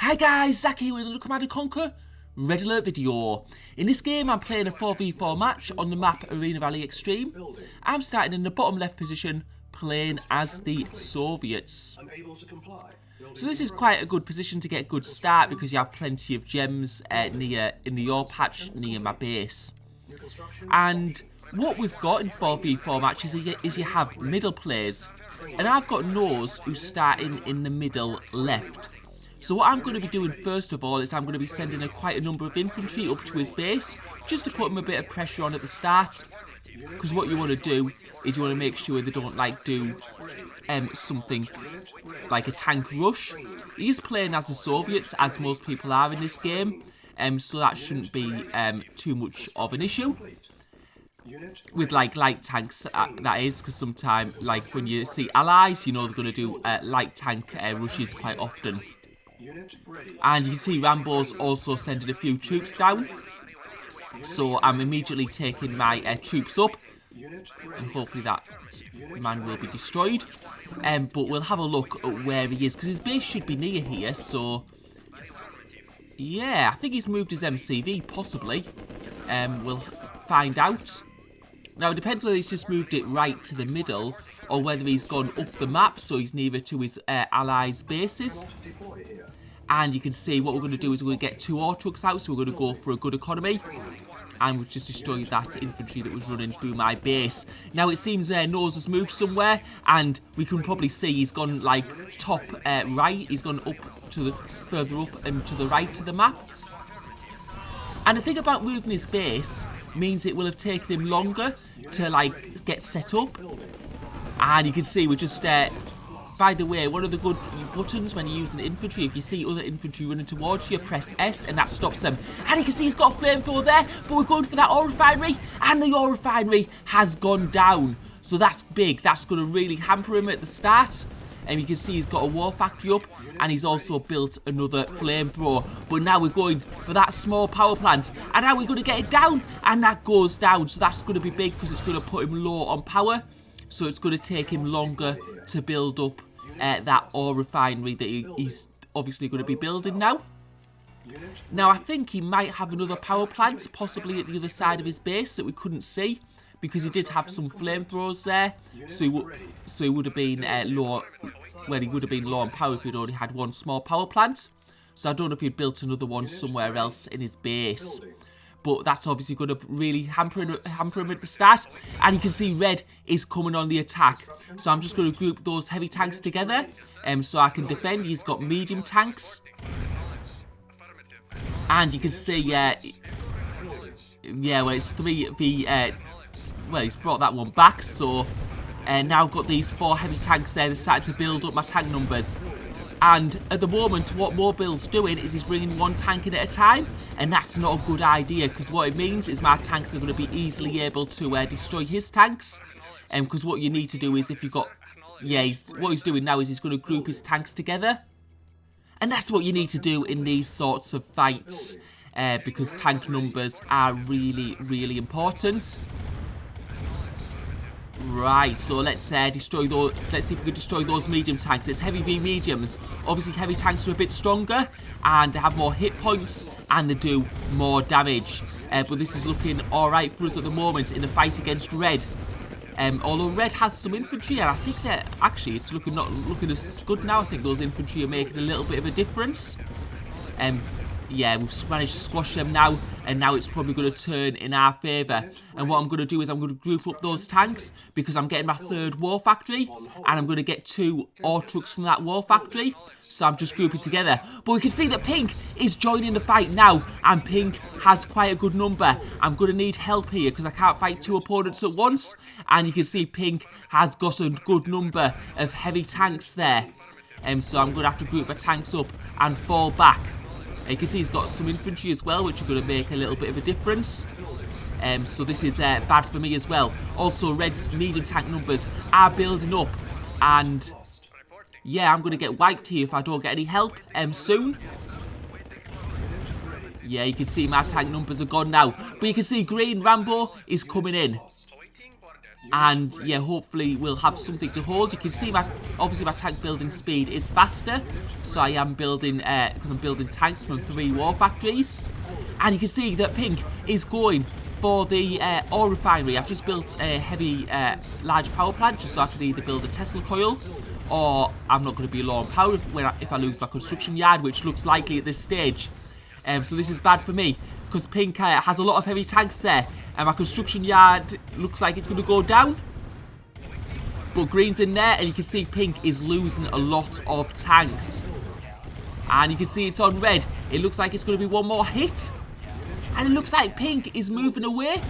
Hi guys, Zach here with another Command & Conquer Red Alert video. In this game I'm playing a 4v4 match on the map Arena Valley Extreme. I'm starting in the bottom left position playing as the Soviets. So this is quite a good position to get a good start because you have plenty of gems near in the ore patch near my base. And what we've got in 4v4 matches is you have middle players. And I've got Nose who's starting in the middle left. So what I'm going to be doing first of all is I'm going to be sending quite a number of infantry up to his base just to put him a bit of pressure on at the start. Because what you want to do is you want to make sure they don't do something like a tank rush. He's playing as the Soviets, as most people are in this game, so that shouldn't be too much of an issue. With light tanks, that is, because sometimes when you see allies, you know they're going to do light tank rushes quite often. And you can see Rambo's also sending a few troops down. So I'm immediately taking my troops up. And hopefully that man will be destroyed. But we'll have a look at where he is, because his base should be near here. So, yeah, I think he's moved his MCV, possibly. We'll find out. Now, it depends whether he's just moved it right to the middle, or whether he's gone up the map, so he's nearer to his allies' bases. And you can see what we're going to do is we're going to get 2 ore trucks out, so we're going to go for a good economy. And we've just destroyed that infantry that was running through my base. Now, it seems Nose has moved somewhere, and we can probably see he's gone, top right. He's gone up to the further up and to the right of the map. And the thing about moving his base means it will have taken him longer to, get set up. And you can see we're just... by the way, one of the good buttons when you're using infantry, if you see other infantry running towards you, press S and that stops them. And you can see he's got a flamethrower there, but we're going for that ore refinery, and the ore refinery has gone down. So that's big. That's going to really hamper him at the start. And you can see he's got a war factory up, and he's also built another flamethrower. But now we're going for that small power plant, and now we're going to get it down, and that goes down. So that's going to be big because it's going to put him low on power. So it's going to take him longer to build up that ore refinery that he's obviously going to be building now. Now, I think he might have another power plant, possibly at the other side of his base that we couldn't see, because he did have some flamethrowers there. So he would have been low. Well, he would have been low on power if he'd already had one small power plant. So I don't know if he'd built another one somewhere else in his base. But that's obviously going to really hamper him at the start. And you can see Red is coming on the attack. So I'm just going to group those heavy tanks together so I can defend. He's got medium tanks. And you can see, well, it's 3v... well, he's brought that one back. So now I've got these 4 heavy tanks there. They're starting to build up my tank numbers. And at the moment, what Mobile's doing is he's bringing 1 tank in at a time. And that's not a good idea, because what it means is my tanks are going to be easily able to destroy his tanks. Because what you need to do is if you've got... Yeah, what he's doing now is he's going to group his tanks together. And that's what you need to do in these sorts of fights. Because tank numbers are really, really important. Right, so let's destroy those. Let's see if we can destroy those medium tanks. It's heavy v mediums. Obviously, heavy tanks are a bit stronger, and they have more hit points, and they do more damage. But this is looking all right for us at the moment in the fight against Red. Although Red has some infantry, and I think that actually it's not looking as good now. I think those infantry are making a little bit of a difference. Yeah, we've managed to squash them now, and now it's probably going to turn in our favour. And what I'm going to do is I'm going to group up those tanks, because I'm getting my 3rd war factory, and I'm going to get 2 ore trucks from that war factory. So I'm just grouping together. But we can see that Pink is joining the fight now, and Pink has quite a good number. I'm going to need help here, because I can't fight 2 opponents at once. And you can see Pink has got a good number of heavy tanks there. So I'm going to have to group my tanks up and fall back. You can see he's got some infantry as well, which are going to make a little bit of a difference. So this is bad for me as well. Also, Red's medium tank numbers are building up. And, yeah, I'm going to get wiped here if I don't get any help soon. Yeah, you can see my tank numbers are gone now. But you can see Green Rambo is coming in. And yeah, hopefully we'll have something to hold. You can see obviously my tank building speed is faster, so I am building because I'm building tanks from 3 war factories. And you can see that Pink is going for the ore refinery. I've just built a heavy large power plant just so I can either build a Tesla coil, or I'm not going to be low on power if I lose my construction yard, which looks likely at this stage. So this is bad for me because Pink has a lot of heavy tanks there, and my construction yard looks like it's going to go down. But Green's in there, and you can see Pink is losing a lot of tanks. And you can see it's on red. It looks like it's going to be one more hit. And it looks like Pink is moving away.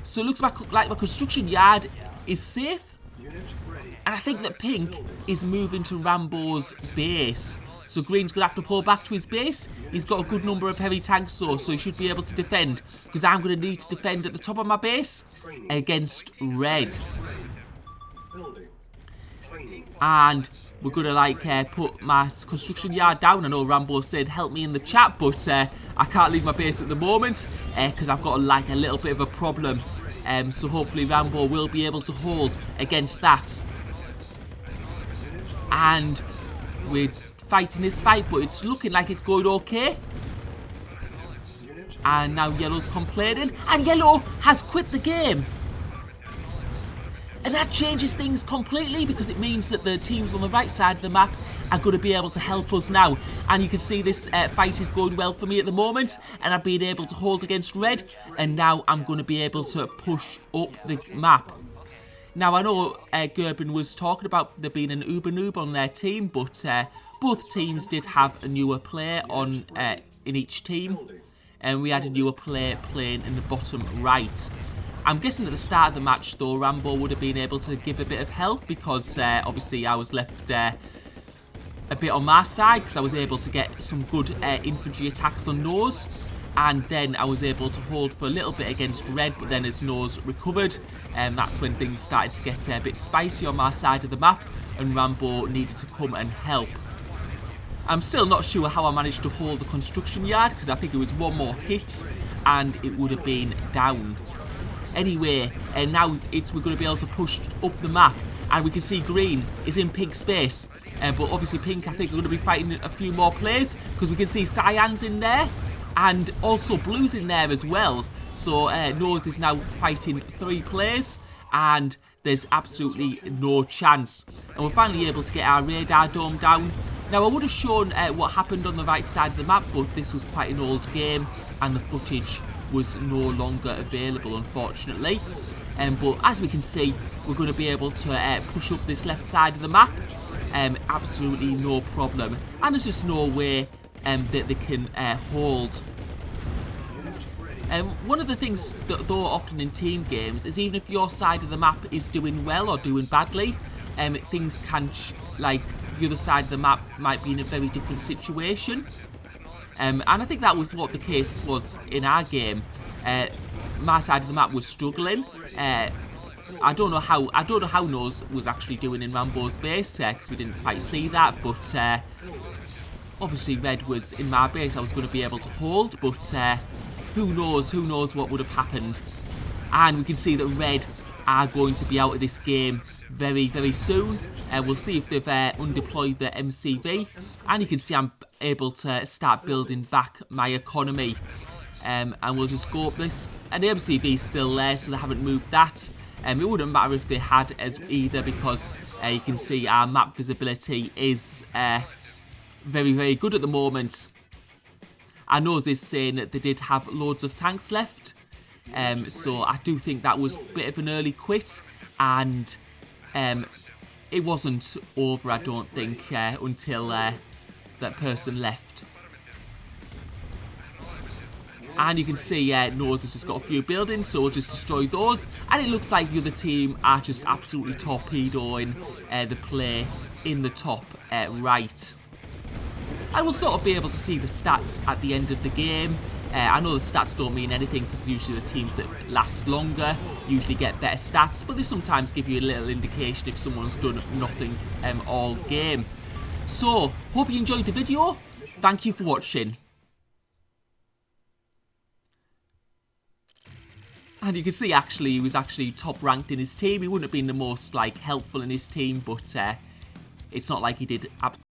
So it looks like my construction yard is safe. And I think that Pink is moving to Rambo's base. So Green's going to have to pull back to his base. He's got a good number of heavy tanks so he should be able to defend. Because I'm going to need to defend at the top of my base against red. And we're going to put my construction yard down. I know Rambo said help me in the chat, but I can't leave my base at the moment because I've got a little bit of a problem. So hopefully Rambo will be able to hold against that. And we're fighting this fight, but it's looking like it's going okay. And now Yellow's complaining, and Yellow has quit the game. And that changes things completely because it means that the teams on the right side of the map are going to be able to help us now. And you can see this fight is going well for me at the moment, and I've been able to hold against red, and now I'm going to be able to push up the map. Now, I know Gerben was talking about there being an Uber noob on their team, but both teams did have a newer player on in each team, and we had a newer player playing in the bottom right. I'm guessing at the start of the match, though, Rambo would have been able to give a bit of help because obviously I was left a bit on my side because I was able to get some good infantry attacks on Nose. And then I was able to hold for a little bit against red, but then as Nose recovered, that's when things started to get a bit spicy on my side of the map, and Rambo needed to come and help. I'm still not sure how I managed to hold the construction yard, because I think it was one more hit, and it would have been down. Anyway, and now we're going to be able to push up the map, and we can see Green is in Pink's space. But obviously Pink, I think, are going to be fighting a few more players, because we can see Cyan's in there. And also Blue's in there as well. So Nose is now fighting 3 players. And there's absolutely no chance. And we're finally able to get our radar dome down. Now I would have shown what happened on the right side of the map, but this was quite an old game. And the footage was no longer available, unfortunately. But as we can see, we're going to be able to push up this left side of the map. Absolutely no problem. And there's just no way that they can hold. One of the things that, though, often in team games is even if your side of the map is doing well or doing badly, things can, like the other side of the map might be in a very different situation. And I think that was what the case was in our game. My side of the map was struggling. I don't know how Nose was actually doing in Rambo's base because we didn't quite see that, but obviously red was in my base. I was going to be able to hold, but who knows what would have happened. And we can see that red are going to be out of this game very, very soon. We'll see if they've undeployed the MCV. And you can see I'm able to start building back my economy. And we'll just go up this. And the MCV is still there, so they haven't moved that. It wouldn't matter if they had as either, because you can see our map visibility is very, very good at the moment. I know this saying that they did have loads of tanks left. So I do think that was a bit of an early quit. And it wasn't over, I don't think, until that person left. And you can see Nose has just got a few buildings, so we'll just destroy those. And it looks like the other team are just absolutely torpedoing the play in the top right. And we'll sort of be able to see the stats at the end of the game. I know the stats don't mean anything because usually the teams that last longer usually get better stats, but they sometimes give you a little indication if someone's done nothing all game. So, hope you enjoyed the video. Thank you for watching. And you can see, actually, he was actually top ranked in his team. He wouldn't have been the most, like, helpful in his team, but it's not like he did absolutely